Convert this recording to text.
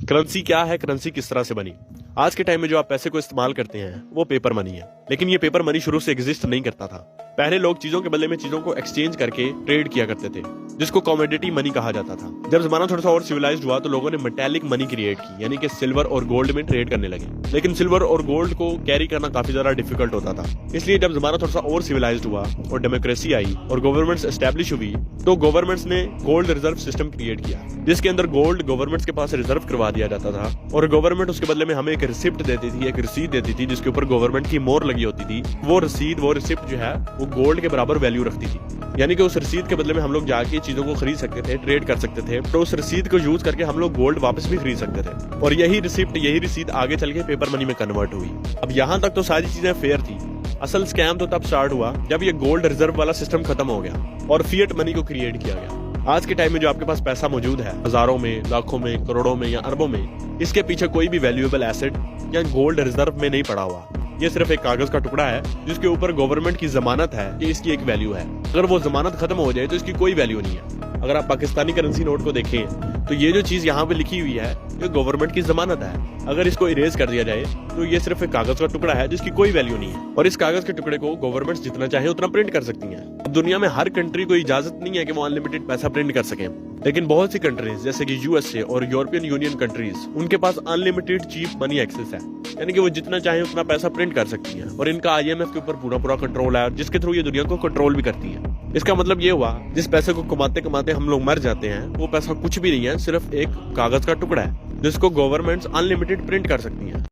Currency क्या है, currency किस तरह से बनी। आज के टाइम में जो आप पैसे को इस्तेमाल करते हैं वो पेपर मनी है, लेकिन ये पेपर मनी शुरू से एग्जिस्ट नहीं करता था। पहले लोग चीजों के बदले में चीजों को एक्सचेंज करके ट्रेड किया करते थे, जिसको कमोडिटी मनी कहा जाता था। जब जमाना थोड़ा सा और सिविलाइज्ड हुआ तो लोगों ने मेटेलिक मनी क्रिएट की, यानी कि सिल्वर और गोल्ड में ट्रेड करने लगे। लेकिन सिल्वर और गोल्ड को कैरी करना काफी ज्यादा डिफिकल्ट होता था। इसलिए जब जमाना थोड़ा सा और सिविलाइज्ड हुआ और डेमोक्रेसी आई और गवर्नमेंट्स एस्टेब्लिश हुई, तो गवर्नमेंट्स ने गोल्ड रिजर्व सिस्टम क्रिएट किया, जिसके अंदर गोल्ड गवर्नमेंट्स के पास रिजर्व करवा दिया जाता था और गवर्नमेंट उसके बदले में हमें एक रिसिप्ट देती थी, एक रसीद देती थी, जिसके ऊपर गवर्नमेंट की मोहर लगी होती थी। वो रसीद, वो रिसिप्ट जो है वो गोल्ड के बराबर वैल्यू रखती थी, यानी कि उस रसीद के बदले में हम लोग जाके चीजों को खरीद सकते थे, ट्रेड कर सकते थे। तो उस रसीद को यूज करके हम लोग गोल्ड वापस भी खरीद सकते थे और यही रिसिप्ट, यही रसीद आगे चल के पेपर मनी में कन्वर्ट हुई। अब यहाँ तक तो सारी चीजें फेयर थी। असल स्कैम तो तब स्टार्ट हुआ जब ये गोल्ड रिजर्व वाला सिस्टम खत्म हो गया और फिएट मनी को क्रिएट किया गया। आज के टाइम में जो आपके पास पैसा मौजूद है, हजारों में, लाखों में, करोड़ों में या अरबों में, इसके पीछे कोई भी वैल्यूएबल एसेट या गोल्ड रिजर्व में नहीं पड़ा हुआ। ये सिर्फ एक कागज का टुकड़ा है जिसके ऊपर गवर्नमेंट की जमानत है कि इसकी एक वैल्यू है। अगर वो जमानत खत्म हो जाए तो इसकी कोई वैल्यू नहीं है। अगर आप पाकिस्तानी करेंसी नोट को देखें तो ये जो चीज यहाँ पे लिखी हुई है ये गवर्नमेंट की जमानत है। अगर इसको इरेज कर दिया जाए तो ये सिर्फ एक कागज का टुकड़ा है जिसकी कोई वैल्यू नहीं है और इस कागज के टुकड़े को गवर्नमेंट जितना चाहे उतना प्रिंट कर सकती है। अब दुनिया में हर कंट्री को इजाजत नहीं है कि वो अनलिमिटेड पैसा प्रिंट कर सके, लेकिन बहुत सी कंट्रीज जैसे कि यूएसए और यूरोपियन यूनियन कंट्रीज, उनके पास अनलिमिटेड चीप मनी एक्सेस है, यानी कि वो जितना चाहे उतना पैसा प्रिंट कर सकती है और इनका आईएमएफ के ऊपर पूरा कंट्रोल है, जिसके थ्रू ये दुनिया को कंट्रोल भी करती है। इसका मतलब ये हुआ जिस पैसे को कमाते कमाते हम लोग मर जाते हैं वो पैसा कुछ भी नहीं है, सिर्फ एक कागज का टुकड़ा है जिसको गवर्नमेंट्स अनलिमिटेड प्रिंट कर सकती हैं।